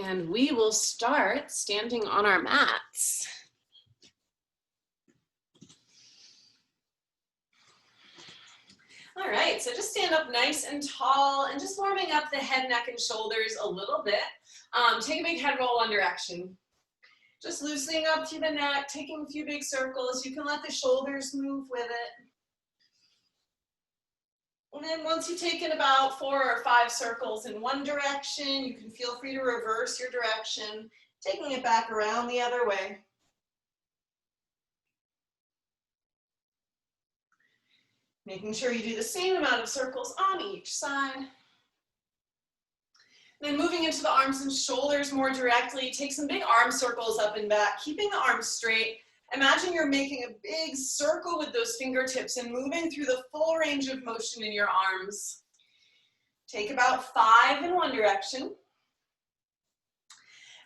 And we will start standing on our mats. All right, so just stand up nice and tall and just warming up the head, neck, and shoulders a little bit. Take a big head roll one direction. Just loosening up through the neck, taking a few big circles. You can let the shoulders move with it. And then once you've taken about 4 or 5 circles in one direction, you can feel free to reverse your direction, taking it back around the other way. Making sure you do the same amount of circles on each side. Then moving into the arms and shoulders more directly, take some big arm circles up and back, keeping the arms straight. Imagine you're making a big circle with those fingertips and moving through the full range of motion in your arms. Take about 5 in one direction.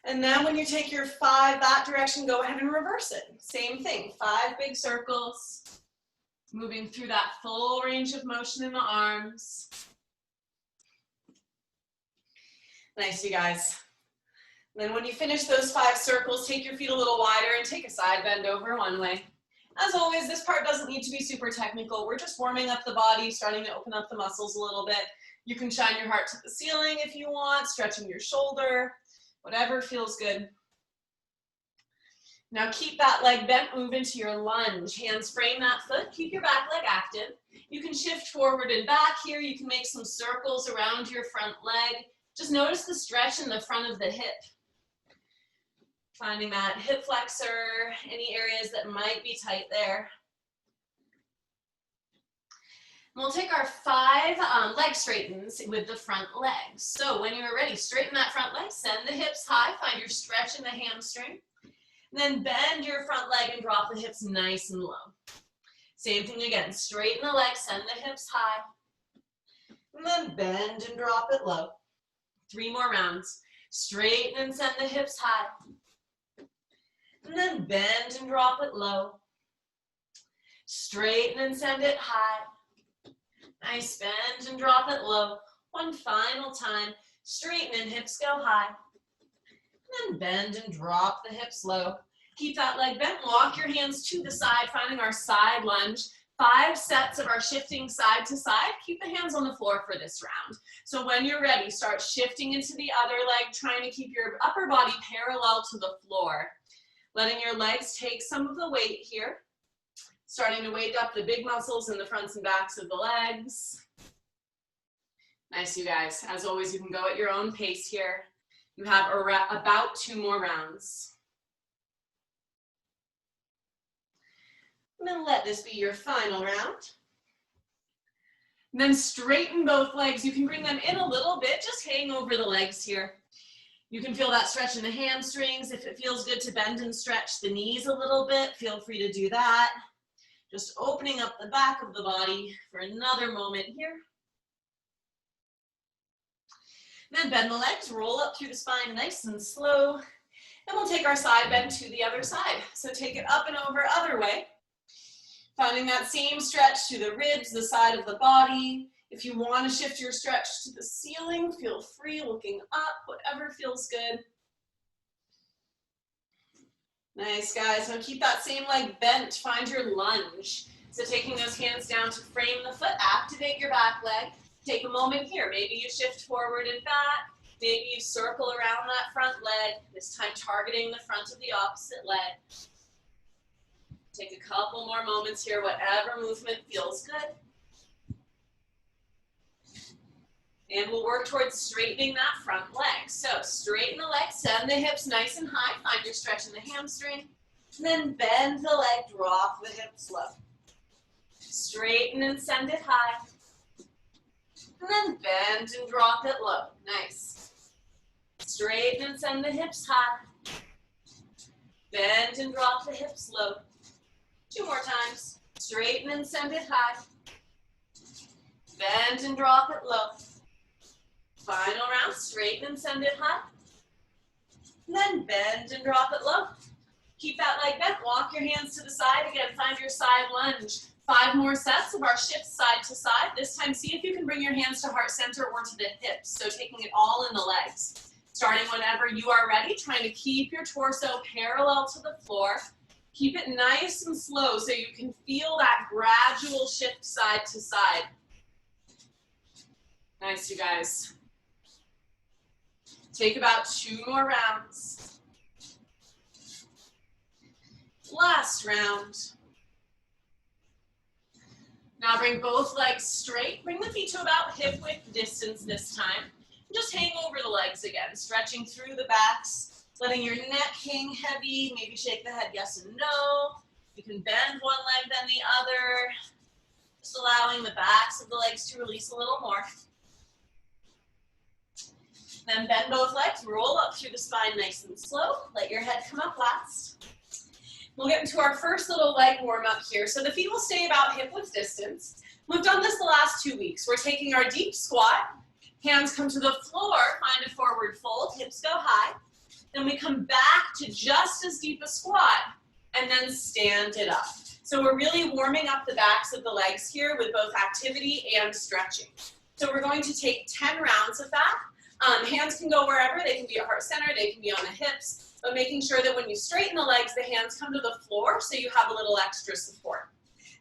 And then when you take your 5 that direction, go ahead and reverse it. Same thing, 5 big circles, moving through that full range of motion in the arms. Nice, you guys. Then when you finish those 5 circles, take your feet a little wider and take a side bend over one way. As always, this part doesn't need to be super technical. We're just warming up the body, starting to open up the muscles a little bit. You can shine your heart to the ceiling if you want, stretching your shoulder, whatever feels good. Now keep that leg bent, move into your lunge. Hands frame that foot, keep your back leg active. You can shift forward and back here. You can make some circles around your front leg. Just notice the stretch in the front of the hip. Finding that hip flexor, any areas that might be tight there. And we'll take our 5 leg straightens with the front legs. So when you're ready, straighten that front leg, send the hips high, find your stretch in the hamstring. And then bend your front leg and drop the hips nice and low. Same thing again, straighten the leg, send the hips high. And then bend and drop it low. 3 more rounds. Straighten and send the hips high. And then bend and drop it low. Straighten and send it high. Nice, bend and drop it low. One final time. Straighten and hips go high. And then bend and drop the hips low. Keep that leg bent. Walk your hands to the side, finding our side lunge. 5 sets of our shifting side to side. Keep the hands on the floor for this round. So when you're ready, start shifting into the other leg, trying to keep your upper body parallel to the floor. Letting your legs take some of the weight here. Starting to wake up the big muscles in the fronts and backs of the legs. Nice, you guys. As always, you can go at your own pace here. You have about 2 more rounds. And then let this be your final round. And then straighten both legs. You can bring them in a little bit, just hang over the legs here. You can feel that stretch in the hamstrings. If it feels good to bend and stretch the knees a little bit, feel free to do that. Just opening up the back of the body for another moment here. Then bend the legs, roll up through the spine nice and slow. And we'll take our side bend to the other side. So take it up and over other way. Finding that same stretch to the ribs, the side of the body. If you want to shift your stretch to the ceiling, feel free, looking up, whatever feels good. Nice, guys. Now keep that same leg bent. Find your lunge. So taking those hands down to frame the foot, activate your back leg. Take a moment here. Maybe you shift forward and back. Maybe you circle around that front leg, this time targeting the front of the opposite leg. Take a couple more moments here, whatever movement feels good. And we'll work towards straightening that front leg. So straighten the leg, send the hips nice and high, find your stretch in the hamstring. And then bend the leg, drop the hips low. Straighten and send it high. And then bend and drop it low. Nice. Straighten and send the hips high. Bend and drop the hips low. 2 more times. Straighten and send it high. Bend and drop it low. Final round, straighten and send it high. And then bend and drop it low. Keep that leg bent, walk your hands to the side. Again, find your side lunge. 5 more sets of our shift side to side. This time, see if you can bring your hands to heart center or to the hips. So taking it all in the legs. Starting whenever you are ready, trying to keep your torso parallel to the floor. Keep it nice and slow so you can feel that gradual shift side to side. Nice, you guys. Take about 2 more rounds. Last round. Now bring both legs straight. Bring the feet to about hip width distance this time. Just hang over the legs again, stretching through the backs, letting your neck hang heavy. Maybe shake the head yes and no. You can bend one leg then the other. Just allowing the backs of the legs to release a little more. Then bend both legs, roll up through the spine nice and slow. Let your head come up last. We'll get into our first little leg warm up here. So the feet will stay about hip width distance. We've done this the last 2 weeks. We're taking our deep squat. Hands come to the floor, find a forward fold, hips go high. Then we come back to just as deep a squat and then stand it up. So we're really warming up the backs of the legs here with both activity and stretching. So we're going to take 10 rounds of that. Hands can go wherever. They can be at heart center, they can be on the hips, but making sure that when you straighten the legs, the hands come to the floor so you have a little extra support.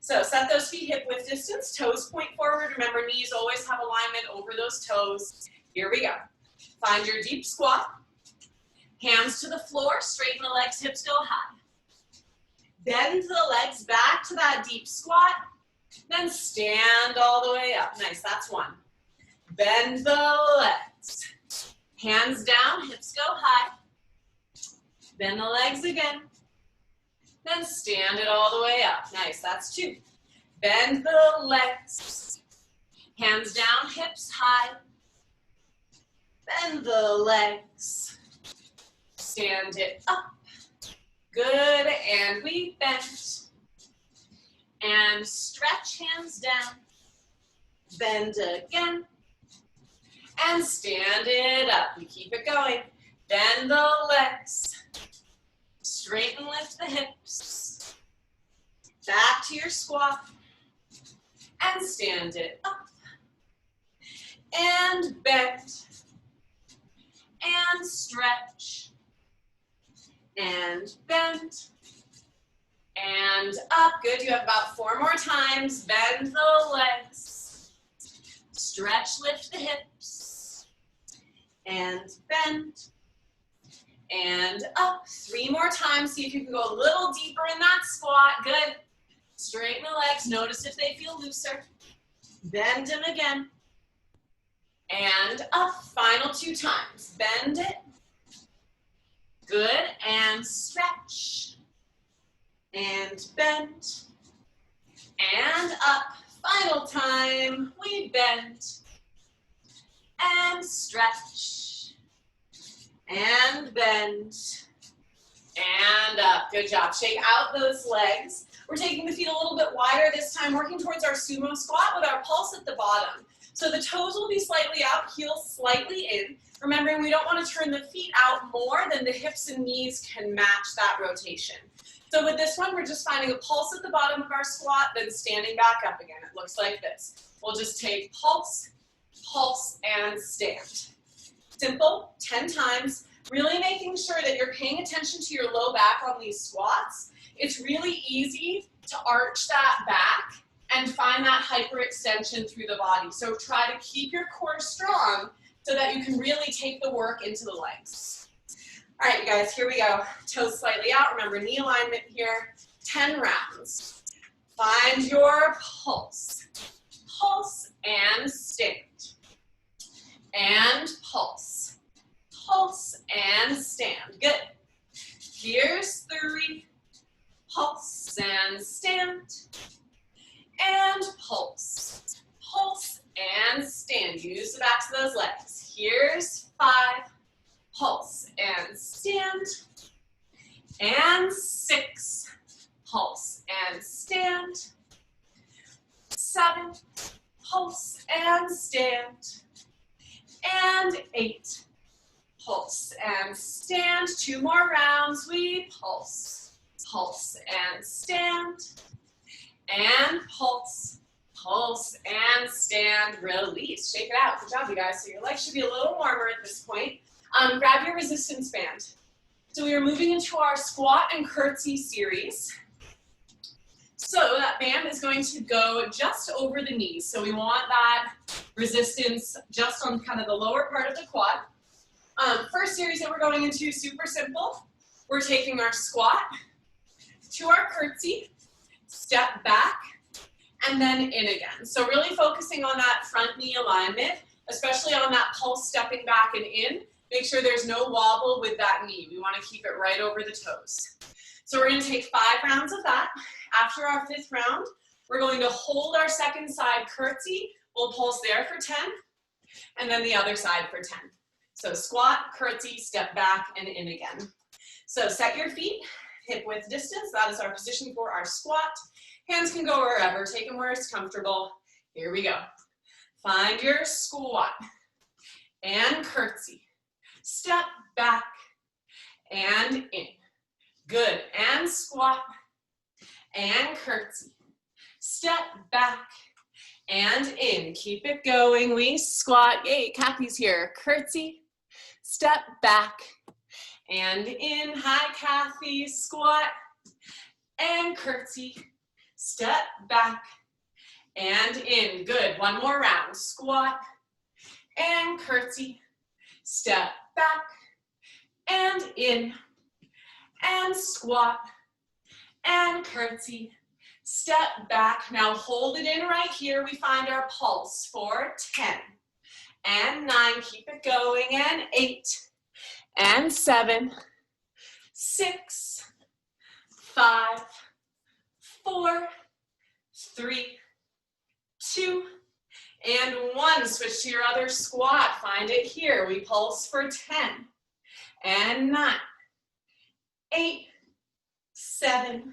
So set those feet hip width distance, toes point forward. Remember, knees always have alignment over those toes. Here we go. Find your deep squat. Hands to the floor, straighten the legs, hips go high. Bend the legs back to that deep squat, then stand all the way up. Nice, that's one. Bend the legs. Hands down, hips go high. Bend the legs again. Then stand it all the way up. Nice, that's 2. Bend the legs. Hands down, hips high. Bend the legs. Stand it up. Good, and we bend. And stretch, hands down. Bend again. And stand it up. We keep it going. Bend the legs. Straighten, lift the hips. Back to your squat. And stand it up. And bend. And stretch. And bend. And up. Good. You have about 4 more times. Bend the legs. Stretch, lift the hips. And bend. And up. 3 more times. See if you can go a little deeper in that squat. Good. Straighten the legs. Notice if they feel looser. Bend them again. And up. Final 2 times. Bend it. Good. And stretch. And bend. And up. Final time. We bend. And stretch. And bend. And up. Good job. Shake out those legs. We're taking the feet a little bit wider this time, working towards our sumo squat with our pulse at the bottom. So the toes will be slightly out, heels slightly in. Remembering we don't want to turn the feet out more than the hips and knees can match that rotation. So with this one, we're just finding a pulse at the bottom of our squat, then standing back up again. It looks like this. We'll just take pulse, pulse, and stand. Simple, 10 times. Really making sure that you're paying attention to your low back on these squats. It's really easy to arch that back and find that hyperextension through the body. So try to keep your core strong so that you can really take the work into the legs. All right, you guys, here we go. Toes slightly out. Remember, knee alignment here. 10 rounds. Find your pulse. Pulse and stand. And pulse. Pulse and stand. Good. Here's 3. Pulse and stand. And pulse. Pulse and stand. Use the backs of those legs. Here's 5. Pulse and stand. And 6. Pulse and stand. 7. Pulse and stand. And 8. Pulse and stand. 2 more rounds. We pulse. Pulse and stand. And pulse. Pulse and stand. Release. Shake it out. Good job, you guys. So your legs should be a little warmer at this point. Grab your resistance band. So we are moving into our squat and curtsy series. So that band is going to go just over the knees. So we want that resistance just on kind of the lower part of the quad. First series that we're going into, super simple. We're taking our squat to our curtsy, step back, and then in again. So really focusing on that front knee alignment, especially on that pulse stepping back and in. Make sure there's no wobble with that knee. We want to keep it right over the toes. So we're going to take 5 rounds of that. After our 5th round, we're going to hold our second side curtsy. We'll pulse there for 10, and then the other side for 10. So squat, curtsy, step back, and in again. So set your feet, hip width distance. That is our position for our squat. Hands can go wherever. Take them where it's comfortable. Here we go. Find your squat and curtsy. Step back and in. Good. And squat and curtsy. Step back and in. Keep it going. We squat. Yay, Kathy's here. Curtsy. Step back and in. Hi, Kathy. Squat and curtsy. Step back and in. Good. One more round. Squat and curtsy. Step back and in. And squat and curtsy. Step back. Now hold it in right here. We find our pulse for 10 and 9. Keep it going. And 8 and 7, 6, 5, 4, 3, 2, and 1. Switch to your other squat. Find it here. We pulse for 10 and 9, 8, 7,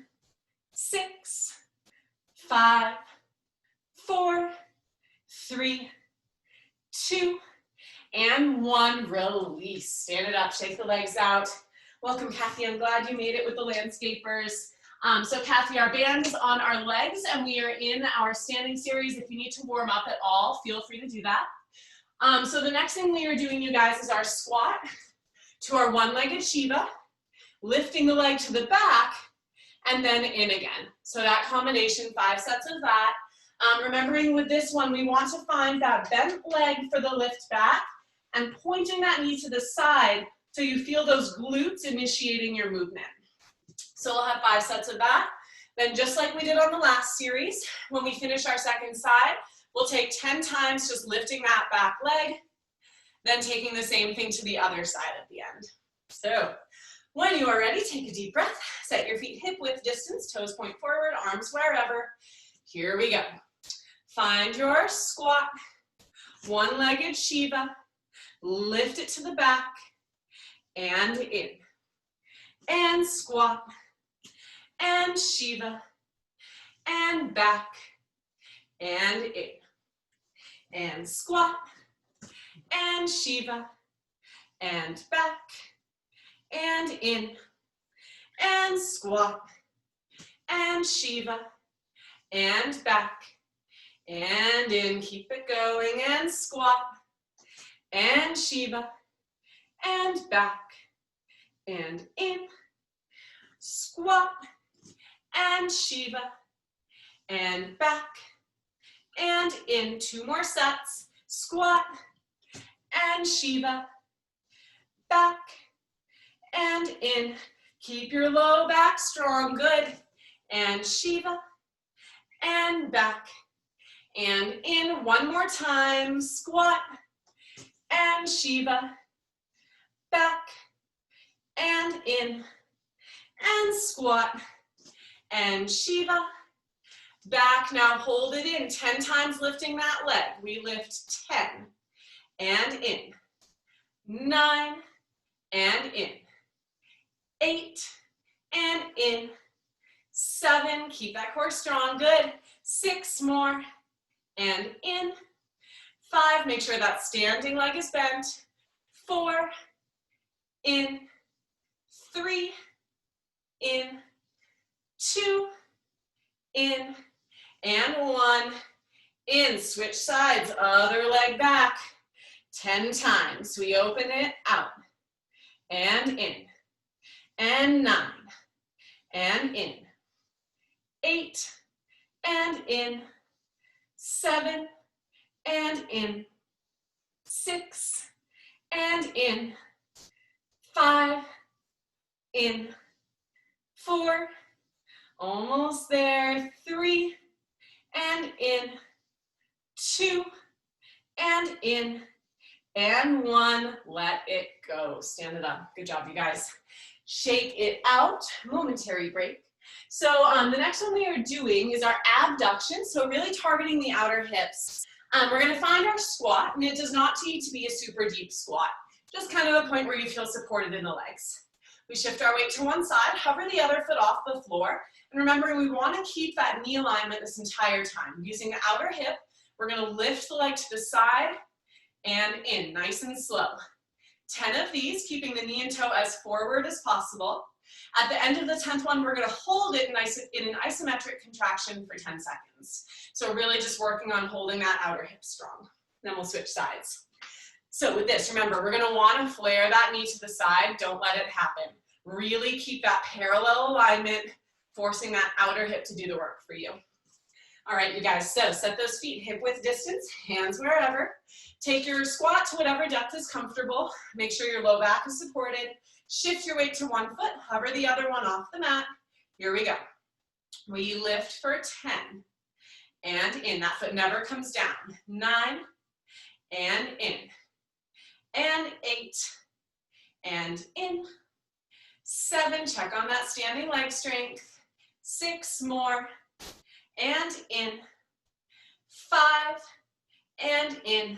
6, 5, 4, 3, 2, and 1. Release. Stand it up. Shake the legs out. Welcome, Kathy. I'm glad you made it with the landscapers. So Kathy, our band is on our legs and we are in our standing series. If you need to warm up at all, feel free to do that. So the next thing we are doing, you guys, is our squat to our one-legged Shiva, lifting the leg to the back, and then in again. So that combination, 5 sets of that. Remembering with this one, we want to find that bent leg for the lift back and pointing that knee to the side so you feel those glutes initiating your movement. So we'll have 5 sets of that. Then just like we did on the last series, when we finish our second side, we'll take 10 times just lifting that back leg, then taking the same thing to the other side at the end. So when you are ready, take a deep breath, set your feet hip width distance, toes point forward, arms wherever. Here we go. Find your squat, one-legged Shiva, lift it to the back, and in. And squat, and Shiva, and back, and in. And squat, and Shiva, and back, and in. And squat, and Shiva, and back, and in. Keep it going. And squat, and Shiva, and back, and in. Squat, and Shiva, and back, and in. 2 more sets. Squat, and Shiva, back, and in. Keep your low back strong. Good. And Shiva, and back, and in. 1 more time. Squat, and Shiva, back, and in. And squat, and Shiva, back. Now hold it in. 10 times lifting that leg. We lift 10 and in. 9 and in. 8 and in. 7, keep that core strong. Good. 6 more and in. 5, make sure that standing leg is bent. 4, in. 3, in. 2, in. And 1, in. Switch sides, other leg back. 10 times. We open it out. and in, and 9, and in, 8, and in, 7, and in, 6, and in, 5, in, 4, almost there, 3, and in, 2, and in, and 1, let it go. Stand it up. Good job, you guys. Shake it out, momentary break. So the next one we are doing is our abduction, so really targeting the outer hips. We're gonna find our squat, and it does not need to be a super deep squat, just kind of a point where you feel supported in the legs. We shift our weight to one side, hover the other foot off the floor, and remember we wanna keep that knee alignment this entire time. Using the outer hip, we're gonna lift the leg to the side and in, nice and slow. 10 of these, keeping the knee and toe as forward as possible. At the end of the 10th one, we're gonna hold it in an isometric contraction for 10 seconds. So really just working on holding that outer hip strong. Then we'll switch sides. So with this, remember, we're gonna wanna flare that knee to the side, don't let it happen. Really keep that parallel alignment, forcing that outer hip to do the work for you. All right, you guys, so set those feet hip width distance, hands wherever. Take your squat to whatever depth is comfortable. Make sure your low back is supported. Shift your weight to one foot, hover the other one off the mat. Here we go. We lift for 10, and in. That foot never comes down. 9, and in, and 8, and in. 7, check on that standing leg strength. 6 more, and in. 5, and in.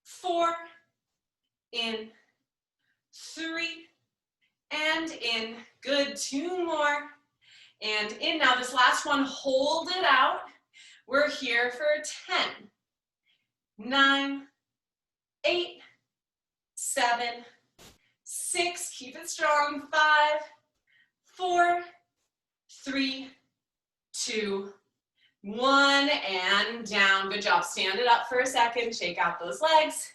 4, in. 3, and in. Good, 2 more, and in. Now this last one, hold it out. We're here for 10, 9, 8, 7, 6, keep it strong, 5, 4, 3, 2, 1, and down. Good job. Stand it up for a second, shake out those legs.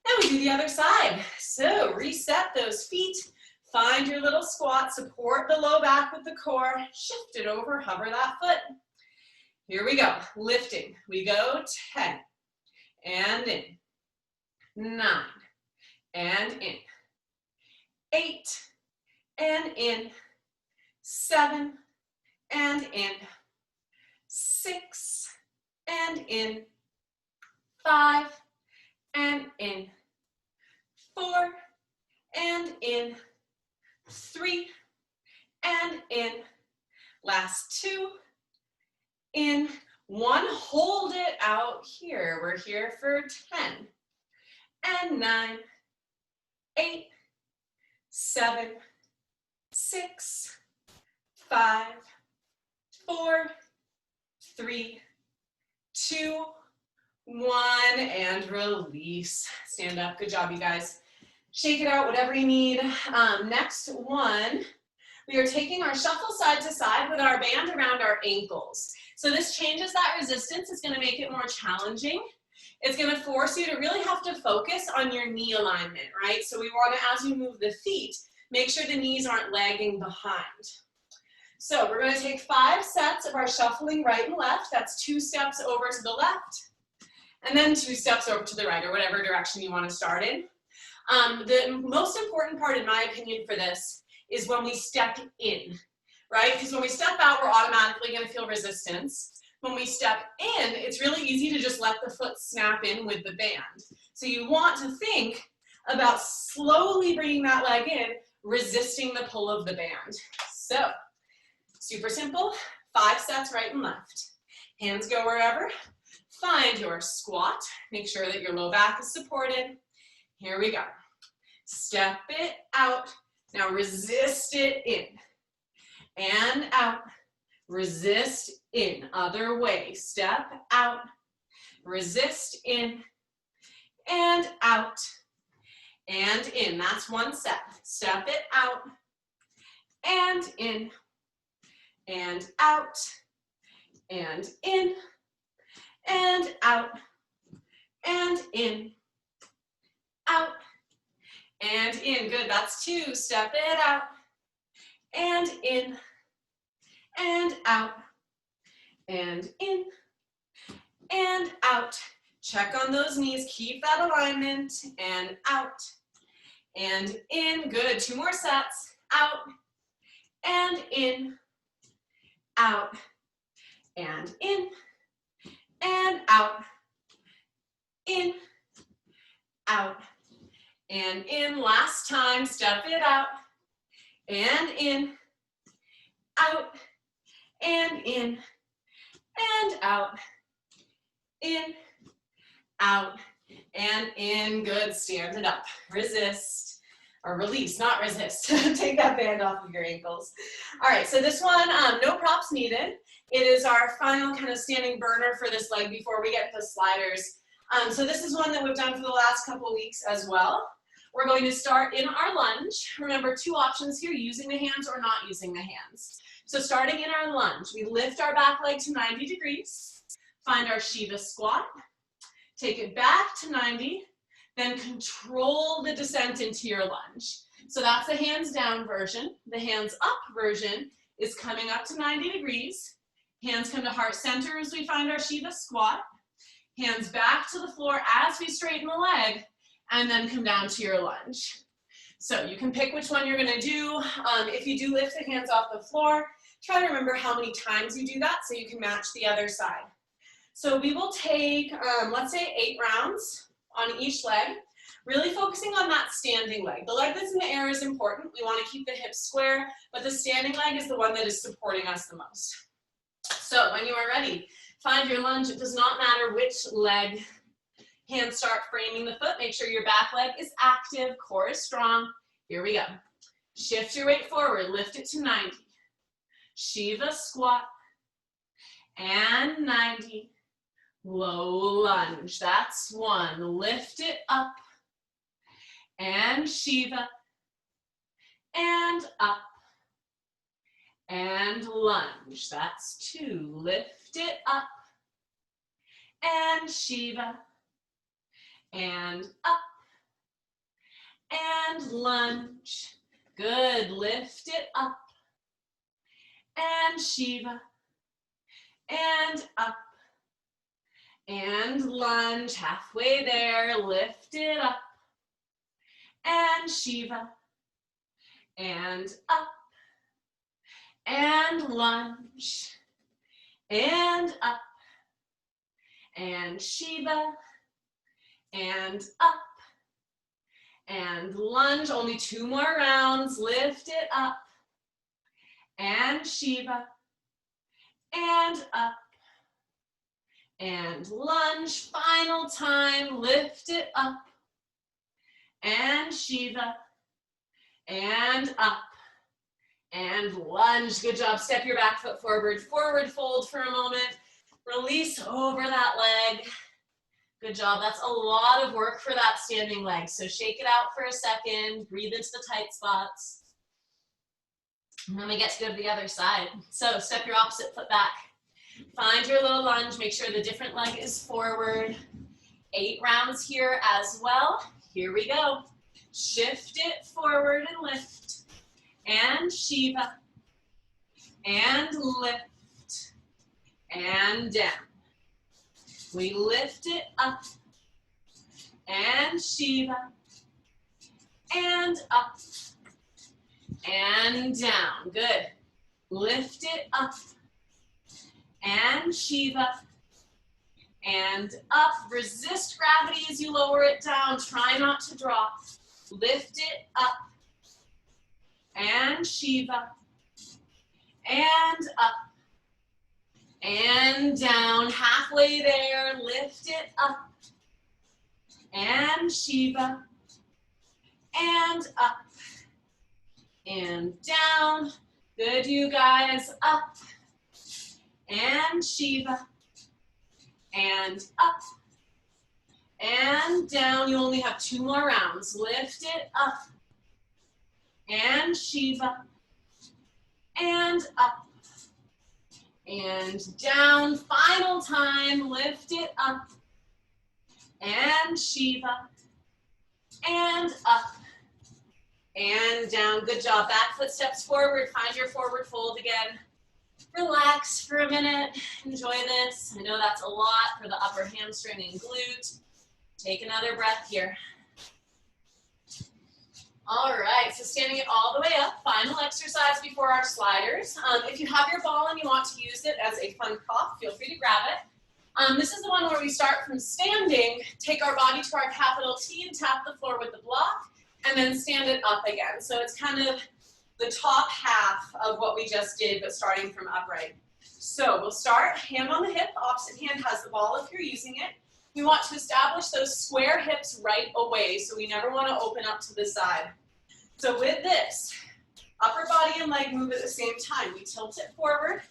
And we do the other side. So reset those feet, find your little squat, support the low back with the core, shift it over, hover that foot. Here we go, lifting. We go 10, and in, 9, and in, 8, and in, 7, and in, 6, and in, 5, and in, 4, and in, 3, and in, last 2, in, 1, hold it out here. We're here for 10, and 9, 8, 7, 6, 5, 4, 3, 2, 1, and release. Stand up. Good job, you guys. Shake it out, whatever you need. Next one, we are taking our shuffle side to side with our band around our ankles. So this changes that resistance. It's going to make it more challenging. It's going to force you to really have to focus on your knee alignment, right? So we want to, as you move the feet, make sure the knees aren't lagging behind. So we're going to take 5 sets of our shuffling right and left. That's 2 steps over to the left, and then 2 steps over to the right, or whatever direction you want to start in. The most important part, in my opinion, for this is when we step in, right? Because when we step out, we're automatically going to feel resistance. When we step in, it's really easy to just let the foot snap in with the band. So you want to think about slowly bringing that leg in, resisting the pull of the band. So, super simple, 5 sets right and left. Hands go wherever. Find your squat. Make sure that your low back is supported. Here we go. Step it out. Now resist it in. And out. Resist in. Other way. Step out. Resist in. And out. And in. That's 1 set. Step it out. And in. And out. And in. And out. And in. Out. and in. Good, that's 2. Step it out, and in, and out, and in, and out. Check on those knees, keep that alignment, and out, and in. Good, 2 more sets. Out, and in, out, and in, and out, in, out, and in. Last time, step it out, and in, out, and in, and out, in, out, and in. Good, stand it up. Resist, or release, not resist. Take that band off of your ankles. All right, so this one, no props needed. It is our final kind of standing burner for this leg before we get to sliders. So this is one that we've done for the last couple of weeks as well. We're going to start in our lunge. Remember, 2 options here, using the hands or not using the hands. So starting in our lunge, we lift our back leg to 90 degrees, find our Shiva squat, take it back to 90, then control the descent into your lunge. So that's the hands down version. The hands up version is coming up to 90 degrees. Hands come to heart center as we find our Shiva squat. Hands back to the floor as we straighten the leg, and then come down to your lunge. So you can pick which one you're gonna do. If you do lift the hands off the floor, try to remember how many times you do that so you can match the other side. So we will take, let's say 8 rounds on each leg, really focusing on that standing leg. The leg that's in the air is important. We wanna keep the hips square, but the standing leg is the one that is supporting us the most. So when you are ready, find your lunge. It does not matter which leg. Hands start framing the foot. Make sure your back leg is active, core is strong. Here we go. Shift your weight forward, lift it to 90. Shiva squat, and 90. Low lunge, that's 1. Lift it up, and Shiva, and up, and lunge, that's 2. Lift it up, and Shiva, and up, and lunge. Good, lift it up, and Shiva, and up, and lunge. Halfway there, lift it up, and Shiva, and up, and lunge, and up, and Shiva, and up, and lunge. Only 2 more rounds. Lift it up, and Shiva, and up, and lunge. Final time. Lift it up, and Shiva, and up, and lunge. Good job. Step your back foot forward. Forward fold for a moment. Release over that leg. Good job. That's a lot of work for that standing leg. So shake it out for a second. Breathe into the tight spots. And then we get to go to the other side. So step your opposite foot back. Find your little lunge. Make sure the different leg is forward. 8 rounds here as well. Here we go. Shift it forward and lift. And Shiva. And lift. And down. We lift it up. And Shiva. And up. And down. Good. Lift it up. And Shiva. And up. Resist gravity as you lower it down. Try not to drop. Lift it up. And Shiva. And up. And down. Halfway there. Lift it up. And Shiva. And up. And down. Good, you guys. Up. And Shiva. And up. And down. You only have 2 more rounds. Lift it up. And Shiva. And up. And down. Final time. Lift it up. And Shiva. And up. and down. Good job. Back foot steps forward. Find your forward fold again. Relax for a minute. Enjoy this. I know that's a lot for the upper hamstring and glute. Take another breath here. All right, so standing it all the way up. Final exercise before our sliders. If you have your ball and you want to use it as a fun prop, feel free to grab it. This is the one where we start from standing, take our body to our capital T and tap the floor with the block, and then stand it up again. So it's kind of the top half of what we just did, but starting from upright. So we'll start, hand on the hip, opposite hand has the ball if you're using it. We want to establish those square hips right away, so we never want to open up to the side. So with this, upper body and leg move at the same time. We tilt it forward,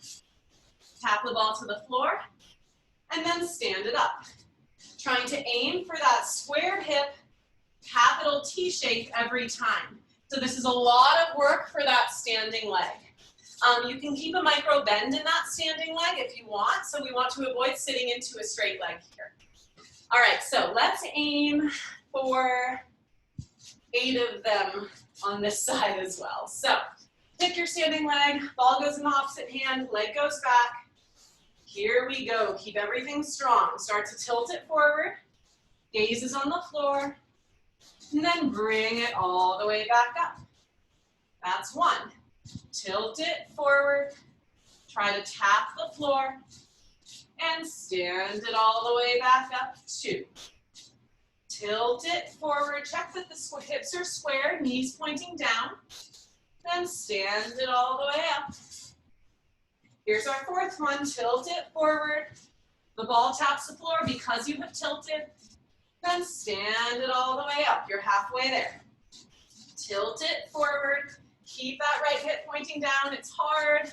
tap the ball to the floor, and then stand it up. Trying to aim for that square hip, capital T shape every time. So this is a lot of work for that standing leg. You can keep a micro bend in that standing leg if you want, so we want to avoid sitting into a straight leg here. All right, so let's aim for 8 of them on this side as well. So pick your standing leg, ball goes in the opposite hand, leg goes back. Here we go, keep everything strong. Start to tilt it forward, gaze is on the floor, and then bring it all the way back up. That's 1. Tilt it forward, try to tap the floor, and stand it all the way back up. 2. Tilt it forward, check that the hips are square, knees pointing down, then stand it all the way up. Here's our 4th one, tilt it forward, the ball taps the floor because you have tilted, then stand it all the way up. You're halfway there. Tilt it forward, keep that right hip pointing down, it's hard,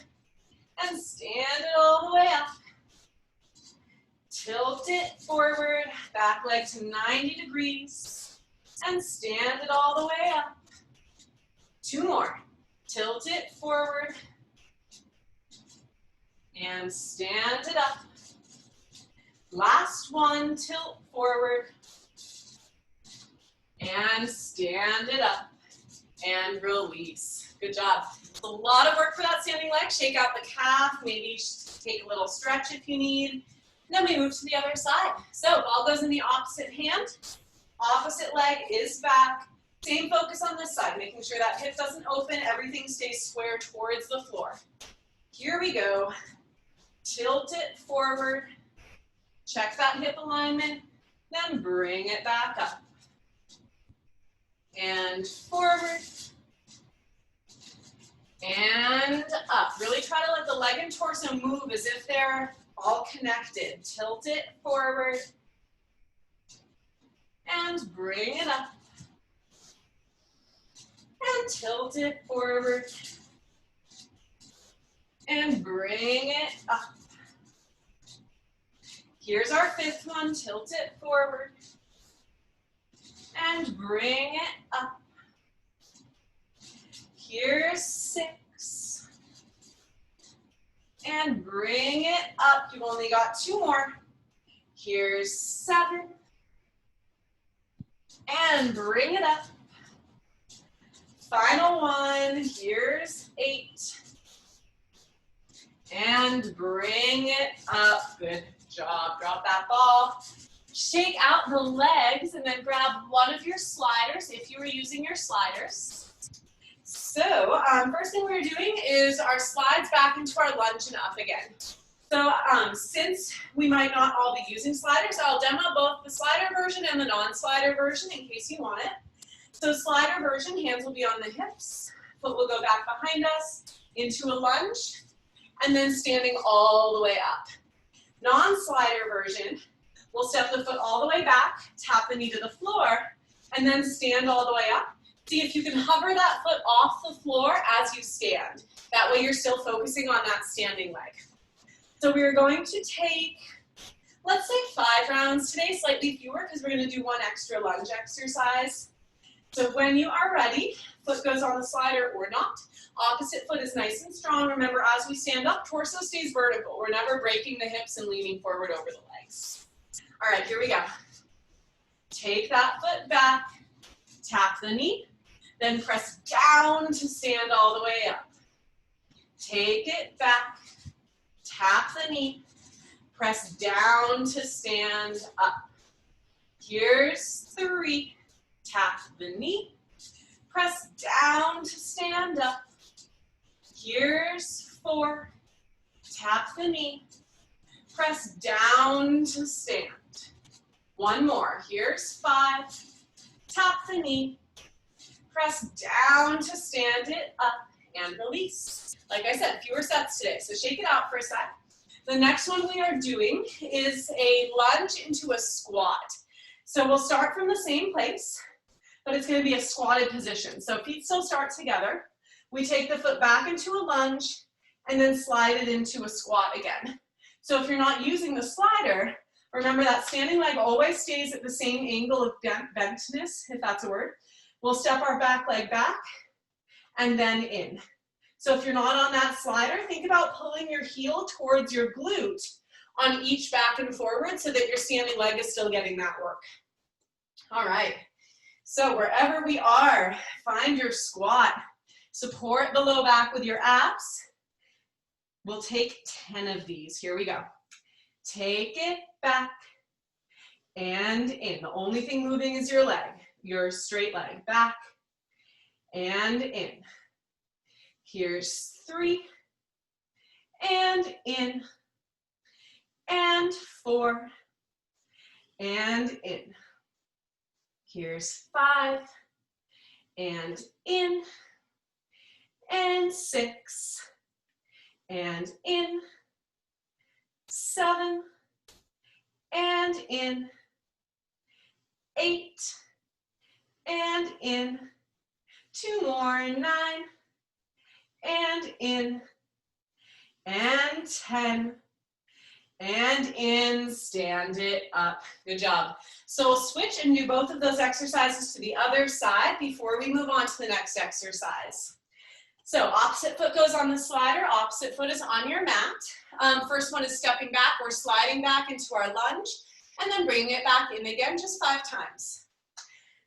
and stand it all the way up. Tilt it forward, back leg to 90 degrees, and stand it all the way up. 2 more. Tilt it forward, and stand it up. Last one, tilt forward, and stand it up, and release. Good job. It's a lot of work for that standing leg. Shake out the calf, maybe take a little stretch if you need. Then we move to the other side. So ball goes in the opposite hand, opposite leg is back. Same focus on this side, making sure that hip doesn't open, everything stays square towards the floor. Here we go. Tilt it forward, check that hip alignment, then bring it back up. And forward, and up. Really try to let the leg and torso move as if they're all connected. Tilt it forward, and bring it up. And tilt it forward, and bring it up. Here's our 5th one, tilt it forward, and bring it up. Here's 6, and bring it up. You've only got 2 more. Here's 7, and bring it up. Final one, here's 8, and bring it up. Good job, drop that ball. Shake out the legs and then grab one of your sliders if you were using your sliders. So first thing we're doing is our slides back into our lunge and up again. So since we might not all be using sliders, I'll demo both the slider version and the non-slider version in case you want it. So slider version, hands will be on the hips, foot will go back behind us into a lunge, and then standing all the way up. Non-slider version, we'll step the foot all the way back, tap the knee to the floor, and then stand all the way up. See if you can hover that foot off the floor as you stand. That way you're still focusing on that standing leg. So we're going to take, let's say 5 rounds today, slightly fewer because we're going to do 1 extra lunge exercise. So when you are ready, foot goes on the slider or not. Opposite foot is nice and strong. Remember, as we stand up, torso stays vertical. We're never breaking the hips and leaning forward over the legs. All right, here we go. Take that foot back, tap the knee, Then press down to stand all the way up. Take it back, tap the knee, press down to stand up. Here's 3, tap the knee, press down to stand up. Here's 4, tap the knee, press down to stand. One more, here's 5, tap the knee, press down to stand it up and release. Like I said, fewer sets today, so shake it out for a sec. The next one we are doing is a lunge into a squat. So we'll start from the same place, but it's gonna be a squatted position. So feet still start together. We take the foot back into a lunge and then slide it into a squat again. So if you're not using the slider, remember that standing leg always stays at the same angle of bentness, if that's a word. We'll step our back leg back and then in. So if you're not on that slider, think about pulling your heel towards your glute on each back and forward so that your standing leg is still getting that work. All right, so wherever we are, find your squat. Support the low back with your abs. We'll take 10 of these. Here we go. Take it back and in. The only thing moving is your leg, your straight leg. Back and in. Here's 3 and in and 4 and in. Here's 5 and in and 6 and in, 7 and in, 8 and in, 2 more, 9 and in, and 10 and in, stand it up. Good job. So we'll switch and do both of those exercises to the other side before we move on to the next exercise. So opposite foot goes on the slider, opposite foot is on your mat. First one is stepping back or sliding back into our lunge, and then bringing it back in again, just 5 times.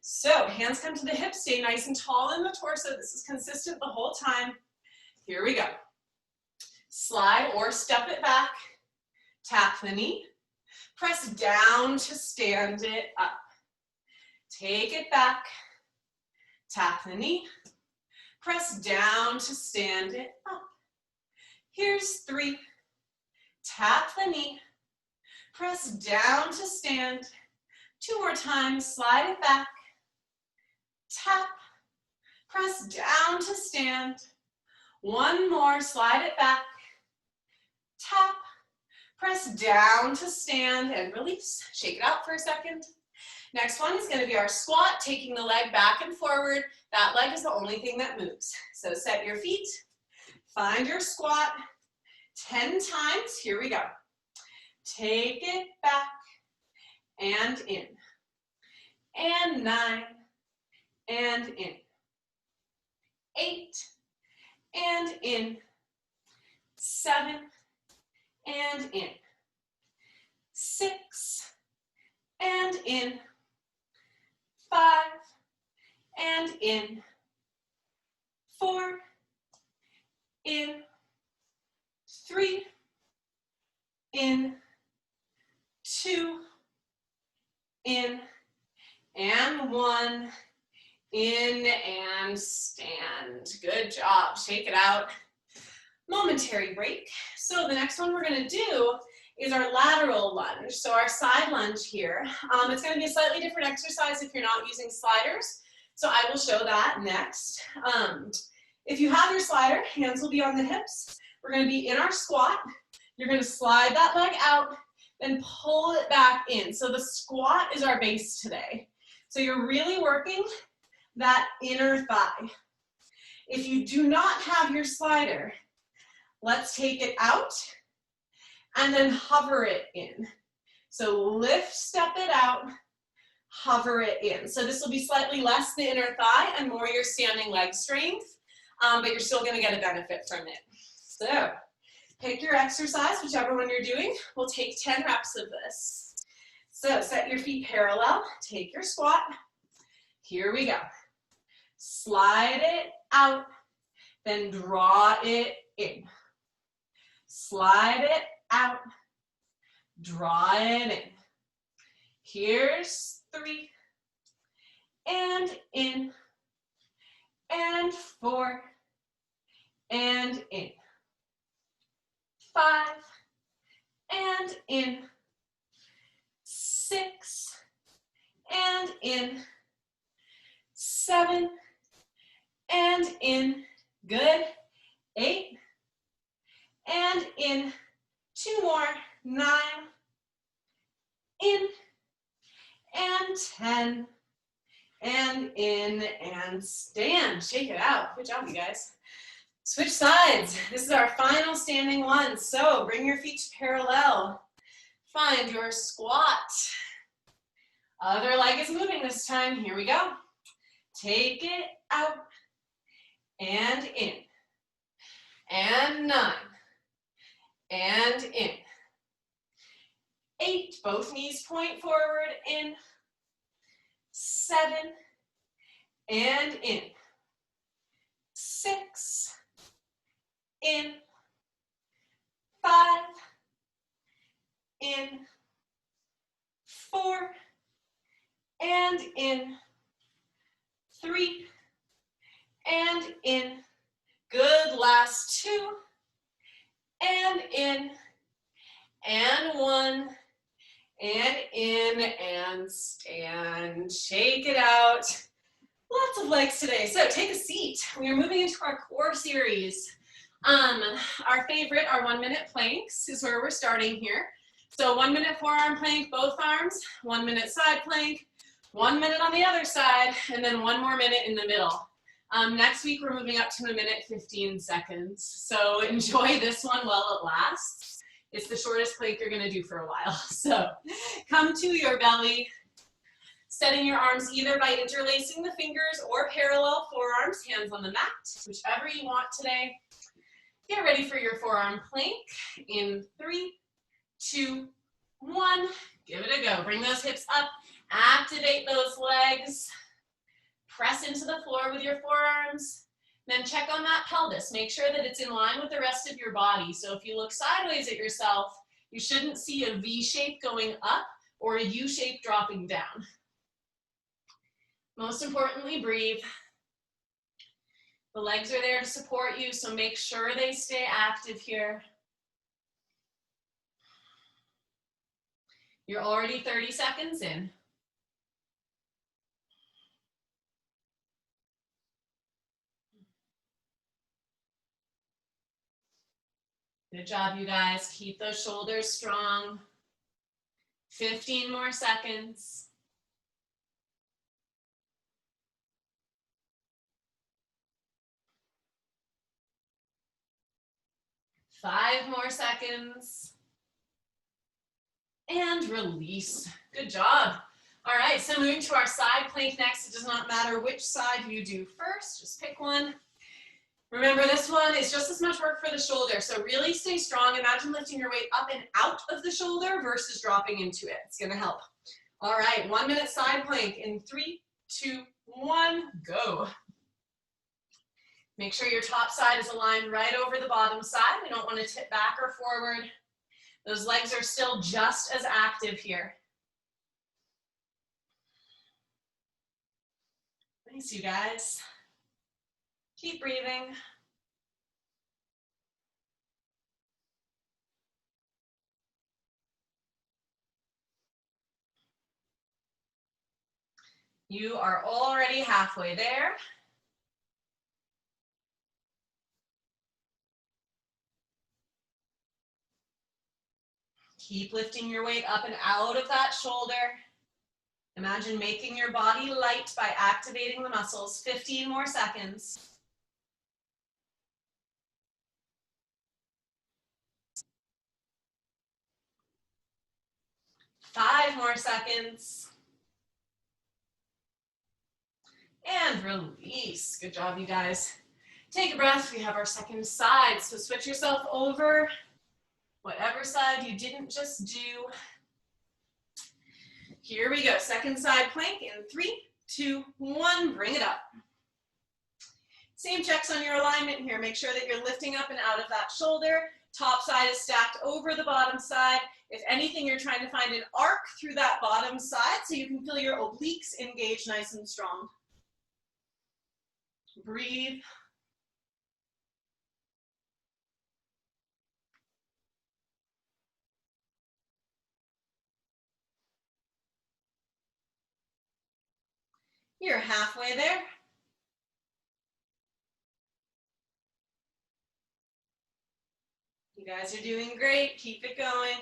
So hands come to the hips, stay nice and tall in the torso. This is consistent the whole time. Here we go. Slide or step it back, tap the knee, press down to stand it up. Take it back, tap the knee, press down to stand it up. Here's 3, tap the knee, press down to stand. 2 more times, slide it back, tap, press down to stand. 1 more, slide it back, tap, press down to stand and release. Shake it out for a second. Next one is going to be our squat, taking the leg back and forward. That leg is the only thing that moves. So set your feet, find your squat 10 times. Here we go. Take it back and in, and 9 and in, 8 and in, 7 and in, 6 and in, 5 and in, 4 in, 3 in, 2 in, and 1 in, and stand. Good job. Shake it out. Momentary break. So the next one we're going to do is our lateral lunge. So our side lunge here. It's going to be a slightly different exercise if you're not using sliders. So I will show that next. If you have your slider, hands will be on the hips. We're going to be in our squat. You're going to slide that leg out, then pull it back in. So the squat is our base today. So you're really working that inner thigh. If you do not have your slider, let's take it out and then hover it in. So lift, step it out, hover it in. So this will be slightly less the inner thigh and more your standing leg strength, but you're still gonna get a benefit from it. So pick your exercise, whichever one you're doing. We'll take 10 reps of this. So set your feet parallel, take your squat. Here we go. Slide it out, then draw it in. Slide it out, draw it in. Here's 3, and in, and 4, and in. 5, and in. 6, and in. 7, and in. Good. 8, and in. 2 more. 9, in, and 10, and in, and stand. Shake it out. Good job, you guys. Switch sides. This is our final standing one. So bring your feet to parallel. Find your squat. Other leg is moving this time. Here we go. Take it out and in. And 9. And in. 8. Both knees point forward. In. 7. And in. 6. In. 5. In. 4. And in. 3. And in. Good. Last 2. And in. And 1. And in. And stand. Shake it out. Lots of legs today. So take a seat. We are moving into our core series. Our favorite, our 1-minute planks is where we're starting here. So 1 minute forearm plank, both arms, 1 minute side plank, 1 minute on the other side, and then 1 more minute in the middle. Next week, we're moving up to 1 minute, 15 seconds. So enjoy this one while it lasts. It's the shortest plank you're gonna do for a while. So come to your belly, setting your arms either by interlacing the fingers or parallel forearms, hands on the mat, whichever you want today. Get ready for your forearm plank in 3, 2, 1. Give it a go. Bring those hips up. Activate those legs. Press into the floor with your forearms. Then check on that pelvis. Make sure that it's in line with the rest of your body. So if you look sideways at yourself, you shouldn't see a V shape going up or a U shape dropping down. Most importantly, breathe. The legs are there to support you, so make sure they stay active here. You're already 30 seconds in. Good job, you guys. Keep those shoulders strong. 15 more seconds. 5 more seconds. And release. Good job. All right, so moving to our side plank next. It does not matter which side you do first, just pick one. Remember, this one is just as much work for the shoulder, so really stay strong. Imagine lifting your weight up and out of the shoulder versus dropping into it. It's gonna help. All right, 1 minute side plank in 3, 2, 1, go. Make sure your top side is aligned right over the bottom side. We don't want to tip back or forward. Those legs are still just as active here. Thanks, you guys. Keep breathing. You are already halfway there. Keep lifting your weight up and out of that shoulder. Imagine making your body light by activating the muscles. 15 more seconds. 5 more seconds. And release. Good job, you guys. Take a breath. We have our second side. So switch yourself over. Whatever side you didn't just do. Here we go. Second side plank in 3, 2, 1. Bring it up. Same checks on your alignment here. Make sure that you're lifting up and out of that shoulder. Top side is stacked over the bottom side. If anything, you're trying to find an arc through that bottom side so you can feel your obliques engaged nice and strong. Breathe. You're halfway there. You guys are doing great. Keep it going.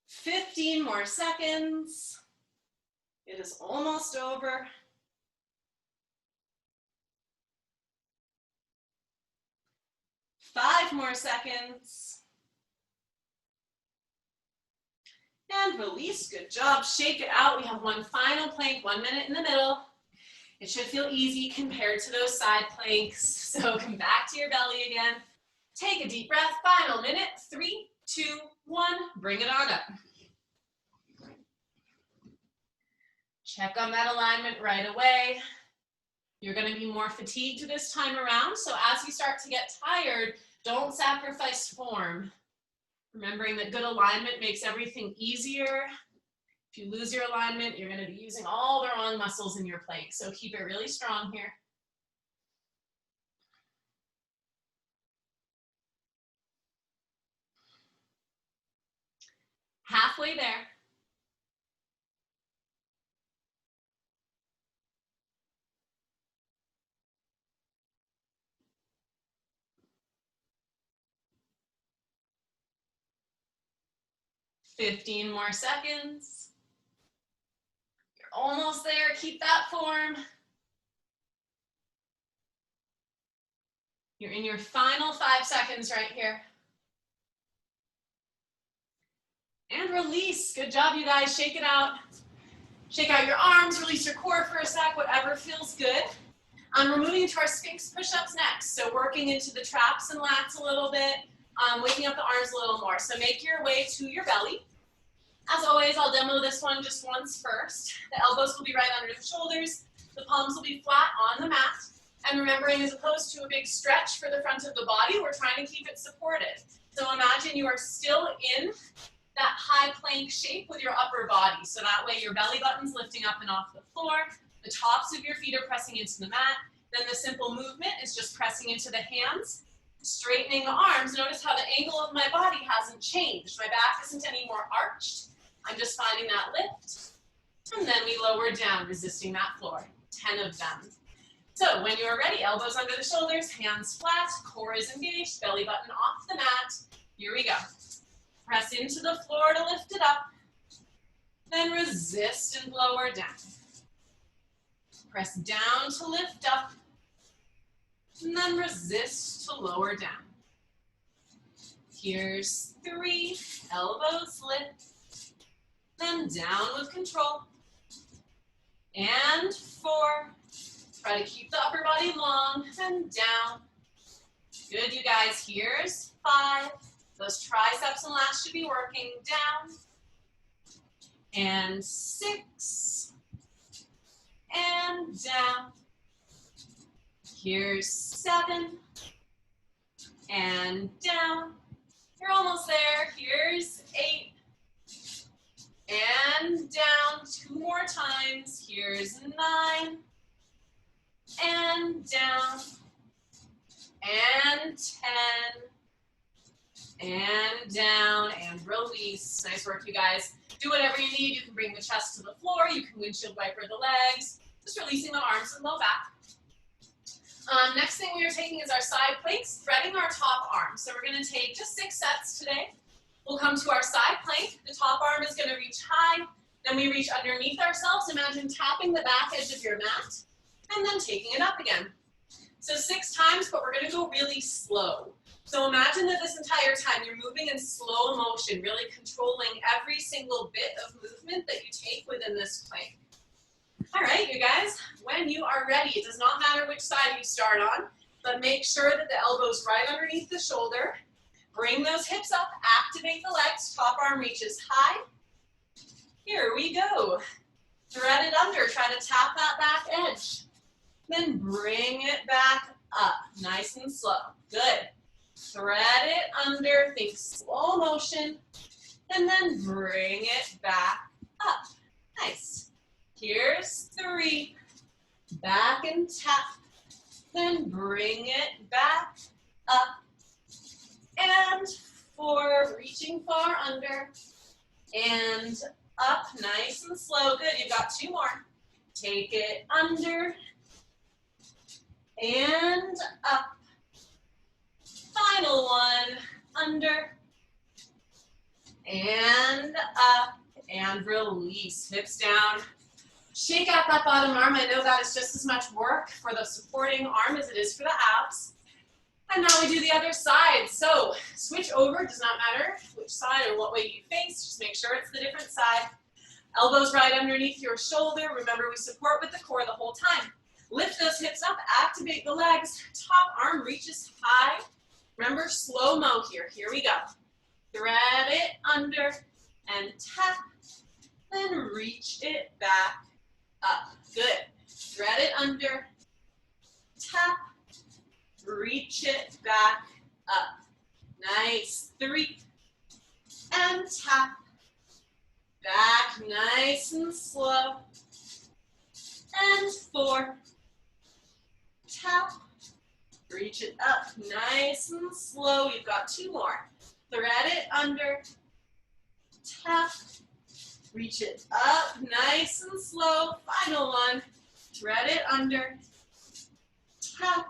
"15 more seconds. It is almost over. 5 more seconds. And release. Good job. Shake it out. We have one final plank, 1 minute in the middle. It should feel easy compared to those side planks. So come back to your belly again. Take a deep breath. Final minute. 3, 2, 1. Bring it on up. Check on that alignment right away. You're going to be more fatigued this time around. So as you start to get tired, don't sacrifice form. Remembering that good alignment makes everything easier. If you lose your alignment, you're going to be using all the wrong muscles in your plank. So keep it really strong here. Halfway there. "15 more seconds. You're almost there. Keep that form. You're in your final 5 seconds right here. And release. Good job, you guys. Shake it out. Shake out your arms. Release your core for a sec, whatever feels good. We're moving into our Sphinx push-ups next. So working into the traps and lats a little bit, waking up the arms a little more. So make your way to your belly. As always, I'll demo this one just once first. The elbows will be right under the shoulders. The palms will be flat on the mat. And remembering, as opposed to a big stretch for the front of the body, we're trying to keep it supported. So imagine you are still in that high plank shape with your upper body. So that way your belly button's lifting up and off the floor. The tops of your feet are pressing into the mat. Then the simple movement is just pressing into the hands, straightening the arms. Notice how the angle of my body hasn't changed. My back isn't any more arched. I'm just finding that lift. And then we lower down, resisting that floor. 10 of them. So when you're ready, elbows under the shoulders, hands flat, core is engaged, belly button off the mat. Here we go. Press into the floor to lift it up. Then resist and lower down. Press down to lift up. And then resist to lower down. Here's 3, elbows lift. Then down with control. And 4. Try to keep the upper body long and down. Good, you guys. Here's 5. Those triceps and lats should be working. Down. And 6. And down. Here's 7. And down. You're almost there. Here's 8. And down. 2 more times. Here's 9. And down. And 10. And down. And release. Nice work, you guys. Do whatever you need. You can bring the chest to the floor. You can windshield wiper the legs. Just releasing the arms and low back. Next thing we are taking is our side planks, threading our top arm. So we're going to take just 6 sets today. We'll come to our side plank. The top arm is going to reach high. Then we reach underneath ourselves. Imagine tapping the back edge of your mat and then taking it up again. So 6 times, but we're going to go really slow. So imagine that this entire time you're moving in slow motion, really controlling every single bit of movement that you take within this plank. All right, you guys, when you are ready, it does not matter which side you start on, but make sure that the elbow's right underneath the shoulder. Bring those hips up, activate the legs, top arm reaches high. Here we go. thread it under, try to tap that back edge. Then bring it back up, nice and slow. Good. Thread it under, think slow motion, and then bring it back up. Nice. Here's 3. Back and tap. Then bring it back up. And 4, reaching far under. And up, nice and slow. Good, you've got 2 more. Take it under. And up. Final one, under. And up. And release, hips down. Shake out that bottom arm. I know that is just as much work for the supporting arm as it is for the abs. And now we do the other side. So switch over, does not matter which side or what way you face, just make sure it's the different side. Elbows right underneath your shoulder. Remember, we support with the core the whole time. Lift those hips up, activate the legs. Top arm reaches high. Remember, slow-mo here. Here we go. Thread it under and tap, then reach it back up. Good. Thread it under, tap, reach it back up. Nice. 3, and tap, back nice and slow. And 4, tap, reach it up nice and slow. You've got 2 more. Thread it under, tap, reach it up nice and slow. Final one. Thread it under, tap,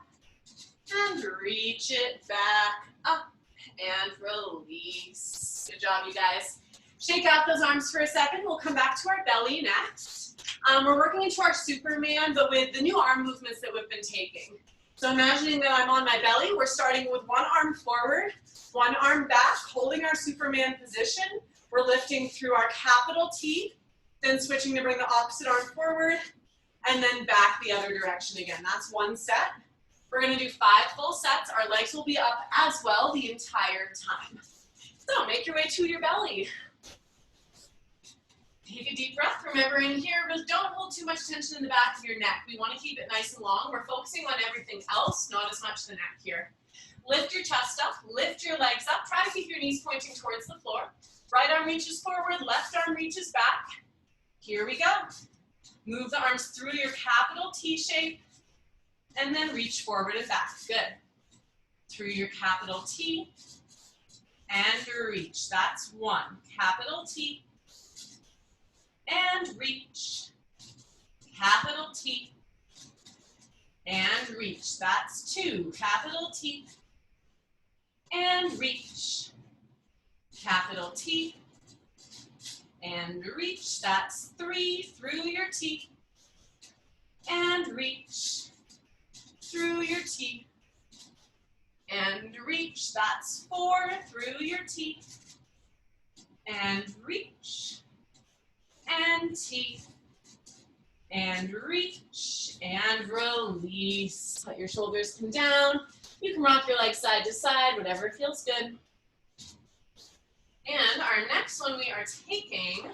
and reach it back up and release. Good job, you guys. Shake out those arms for a second. We'll come back to our belly next. We're working into our Superman, but with the new arm movements that we've been taking. So imagining that I'm on my belly, we're starting with one arm forward, one arm back, holding our Superman position. We're lifting through our capital T, then switching to bring the opposite arm forward, and then back the other direction again. That's one set. We're gonna do 5 full sets. Our legs will be up as well the entire time. So make your way to your belly. Take a deep breath. Remember in here, don't hold too much tension in the back of your neck. We want to keep it nice and long. We're focusing on everything else, not as much the neck here. Lift your chest up, lift your legs up. Try to keep your knees pointing towards the floor. Right arm reaches forward, left arm reaches back. Here we go. Move the arms through your capital T shape, and then reach forward and back. Good. Through your capital T, and reach. That's 1. Capital T, and reach. Capital T, and reach. That's 2. Capital T, and reach. Capital T, and reach. That's 3. Through your T, and reach. Through your T, and reach. That's 4. Through your T, and reach. And T, and reach, and release. Let your shoulders come down. You can rock your legs side to side, whatever feels good. And our next one we are taking,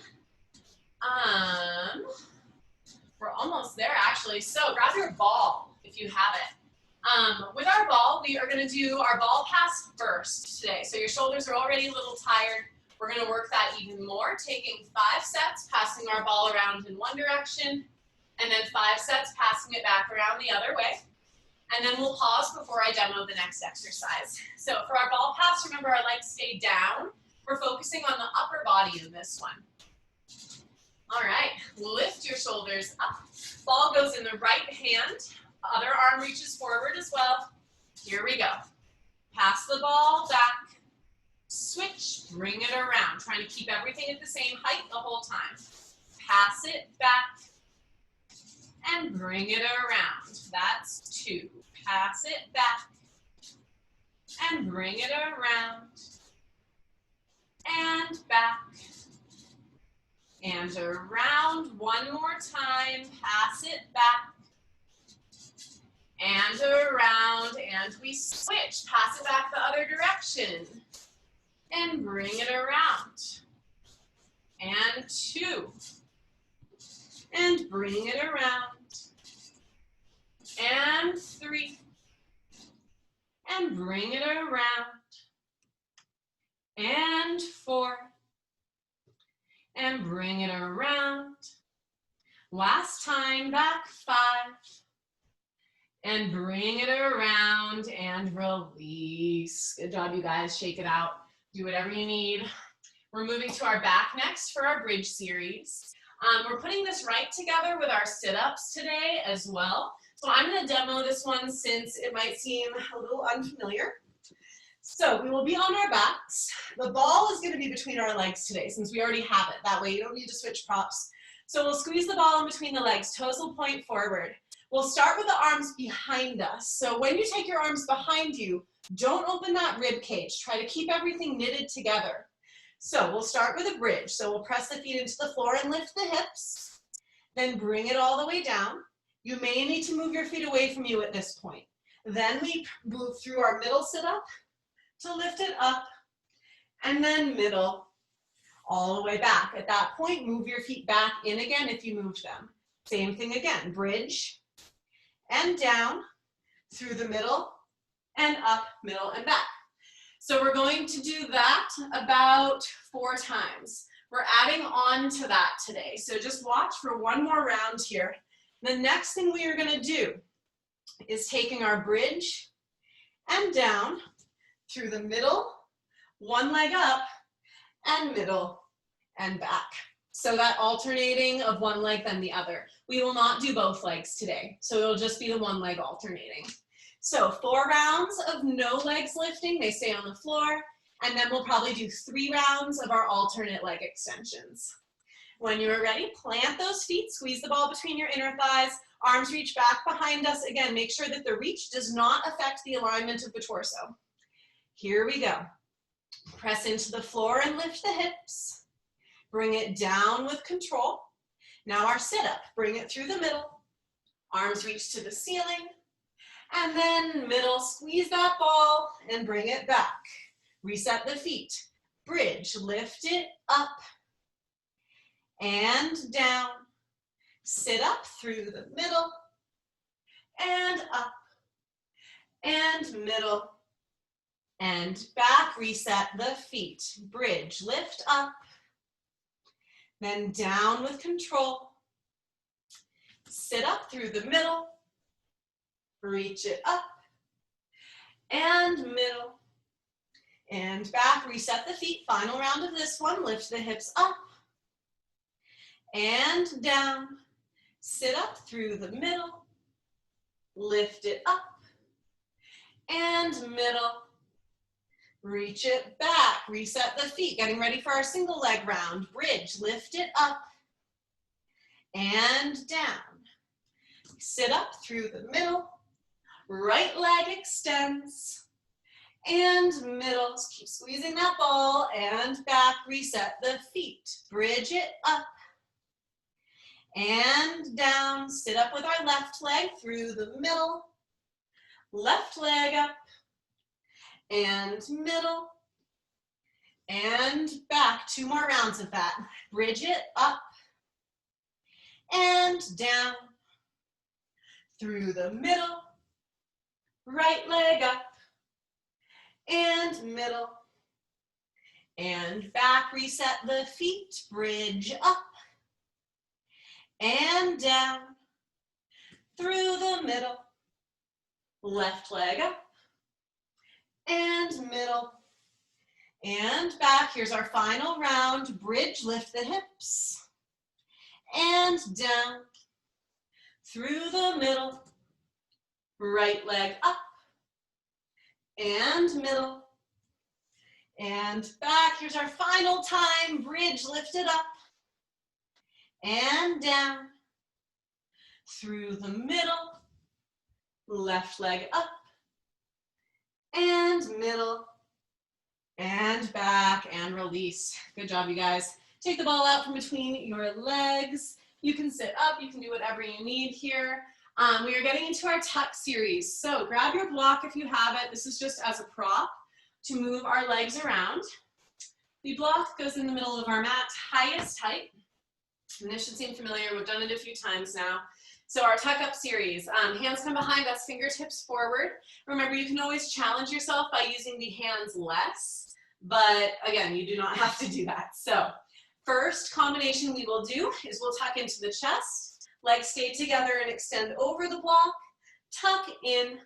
we're almost there actually. So grab your ball if you have it. With our ball, we are gonna do our ball pass first today. So your shoulders are already a little tired. We're gonna work that even more, taking 5 sets, passing our ball around in one direction, and then 5 sets, passing it back around the other way. And then we'll pause before I demo the next exercise. So for our ball pass, remember our legs stay down. We're focusing on the upper body in this one. All right, lift your shoulders up. Ball goes in the right hand. Other arm reaches forward as well. Here we go. Pass the ball back. Switch, bring it around. Trying to keep everything at the same height the whole time. Pass it back and bring it around. That's 2. Pass it back and bring it around. And back and around. One more time. Pass it back and around. And we switch. Pass it back the other direction. And bring it around. And 2. and bring it around, and 3, and bring it around, and 4, and bring it around. Last time, back 5, and bring it around and release. Good job, you guys. Shake it out. Do whatever you need. We're moving to our back next for our bridge series. We're putting this right together with our sit-ups today as well. So I'm going to demo this one since it might seem a little unfamiliar. So we will be on our backs. The ball is going to be between our legs today since we already have it. That way you don't need to switch props. So we'll squeeze the ball in between the legs. Toes will point forward. We'll start with the arms behind us. So when you take your arms behind you, don't open that rib cage. Try to keep everything knitted together. So we'll start with a bridge. So we'll press the feet into the floor and lift the hips. Then bring it all the way down. You may need to move your feet away from you at this point. Then we move through our middle sit-up to lift it up, and then middle, all the way back. At that point, move your feet back in again if you moved them. Same thing again, bridge, and down, through the middle, and up, middle, and back. So we're going to do that about 4 times. We're adding on to that today. So just watch for one more round here. The next thing we are gonna do is taking our bridge and down, through the middle, one leg up, and middle, and back. So that alternating of one leg then the other. We will not do both legs today, so it'll just be the one leg alternating. So 4 rounds of no legs lifting, they stay on the floor, and then we'll probably do 3 rounds of our alternate leg extensions. When you are ready, plant those feet, squeeze the ball between your inner thighs, arms reach back behind us. Again, make sure that the reach does not affect the alignment of the torso. Here we go. Press into the floor and lift the hips. Bring it down with control. Now our sit-up, bring it through the middle. Arms reach to the ceiling. And then middle, squeeze that ball and bring it back. Reset the feet. Bridge, lift it up and down. Sit up through the middle and up and middle. And back, reset the feet. Bridge, lift up, then down with control. Sit up through the middle, reach it up, and middle. And back, reset the feet. Final round of this one, lift the hips up, and down. Sit up through the middle, lift it up, and middle. Reach it back, reset the feet, getting ready for our single leg round. Bridge, lift it up and down. Sit up through the middle, right leg extends, and middle. Keep squeezing that ball and back, reset the feet. Bridge it up and down. Sit up with our left leg through the middle, left leg up, and middle, and back. 2 more rounds of that. Bridge it up, and down, through the middle, right leg up, and middle, and back. Reset the feet, bridge up, and down, through the middle, left leg up, and middle, and back. Here's our final round. Bridge, lift the hips, and down, through the middle, right leg up, and middle, and back. Here's our final time. Bridge, lift it up, and down, through the middle, left leg up, and middle, and back, and release. Good job, you guys. Take the ball out from between your legs. You can sit up, you can do whatever you need here. We are getting into our tuck series. So grab your block if you have it. This is just as a prop to move our legs around. The block goes in the middle of our mat, highest height. And this should seem familiar. We've done it a few times now. So our tuck up series, hands come behind us, fingertips forward. Remember, you can always challenge yourself by using the hands less, but again, you do not have to do that. So first combination we will do is we'll tuck into the chest, legs stay together and extend over the block, tuck in,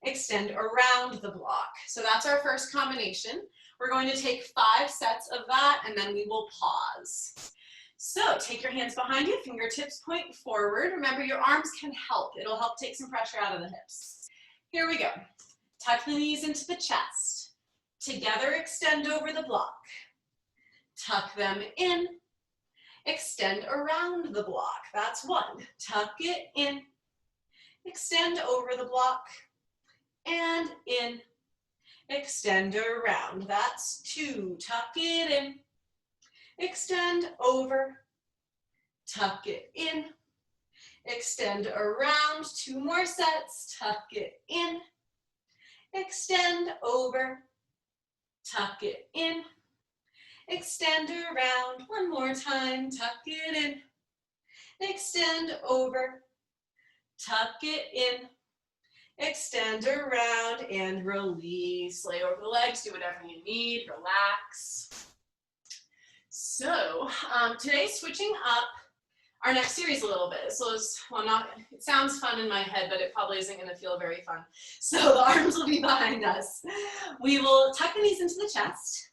extend around the block. So that's our first combination. We're going to take 5 sets of that and then we will pause. So take your hands behind you, fingertips point forward. Remember, your arms can help. It'll help take some pressure out of the hips. Here we go. Tuck the knees into the chest. Together, extend over the block. Tuck them in. Extend around the block. That's 1. Tuck it in. Extend over the block. And in. Extend around. That's 2. Tuck it in. Extend over, tuck it in, extend around, 2 more sets, tuck it in, extend over, tuck it in, extend around, 1 more time, tuck it in, extend over, tuck it in, extend around, and release. Lay over the legs, do whatever you need, relax. So today, switching up our next series a little bit. So it sounds fun in my head, but it probably isn't gonna feel very fun. So the arms will be behind us. We will tuck the knees into the chest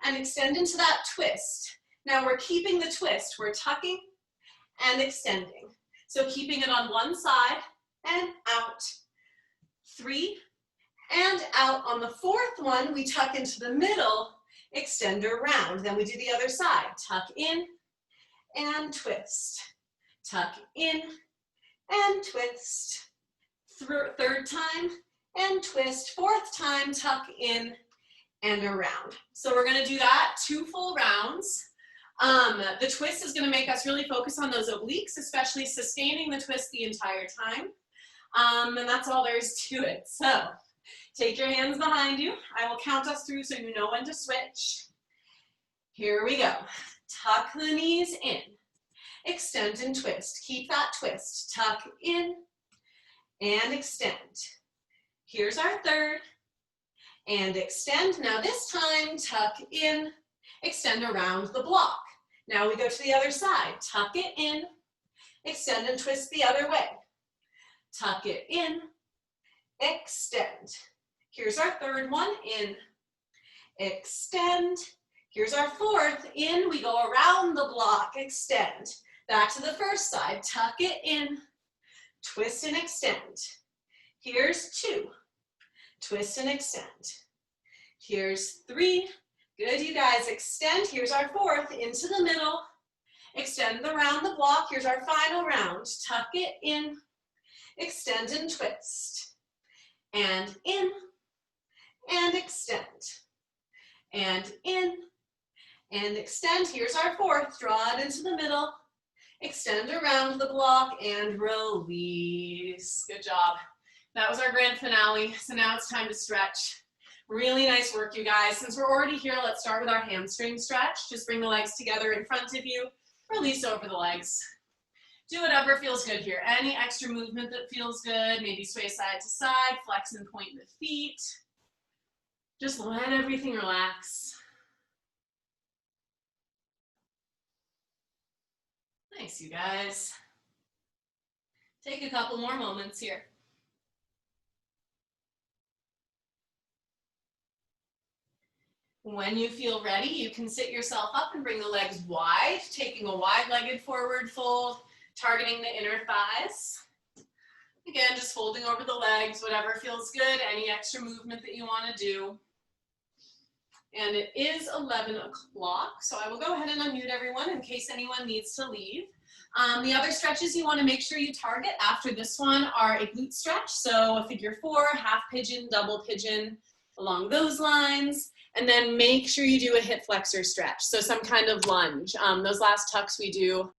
and extend into that twist. Now we're keeping the twist. We're tucking and extending. So keeping it on one side and out. 3 and out. On the 4th one, we tuck into the middle, extend around. Then we do the other side. Tuck in and twist. Tuck in and twist. 3rd time and twist. 4th time, tuck in and around. So we're gonna do that 2 full rounds. The twist is gonna make us really focus on those obliques, especially sustaining the twist the entire time. And that's all there is to it. So take your hands behind you. I will count us through so you know when to switch. Here we go. Tuck the knees in. Extend and twist. Keep that twist. Tuck in and extend. Here's our 3rd. And extend. Now this time, tuck in, extend around the block. Now we go to the other side. Tuck it in, extend and twist the other way. Tuck it in, extend. Here's our 3rd one, in, extend. Here's our 4th, in, we go around the block, extend. Back to the first side, tuck it in, twist and extend. Here's 2, twist and extend. Here's 3, good you guys, extend. Here's our 4th, into the middle, extend around the block. Here's our final round, tuck it in, extend and twist, and in, and extend, and in, and extend. Here's our 4th, draw it into the middle, extend around the block, and release. Good job. That was our grand finale, so now it's time to stretch. Really nice work, you guys. Since we're already here, let's start with our hamstring stretch. Just bring the legs together in front of you, release over the legs. Do whatever feels good here. Any extra movement that feels good, maybe sway side to side, flex and point the feet. Just let everything relax. Nice, you guys. Take a couple more moments here. When you feel ready, you can sit yourself up and bring the legs wide, taking a wide-legged forward fold, targeting the inner thighs. Again, just folding over the legs, whatever feels good, any extra movement that you want to do. And it is 11 o'clock, so I will go ahead and unmute everyone in case anyone needs to leave. The other stretches you want to make sure you target after this one are a glute stretch, so a figure 4, half pigeon, double pigeon, along those lines. And then make sure you do a hip flexor stretch, so some kind of lunge. Those last tucks we do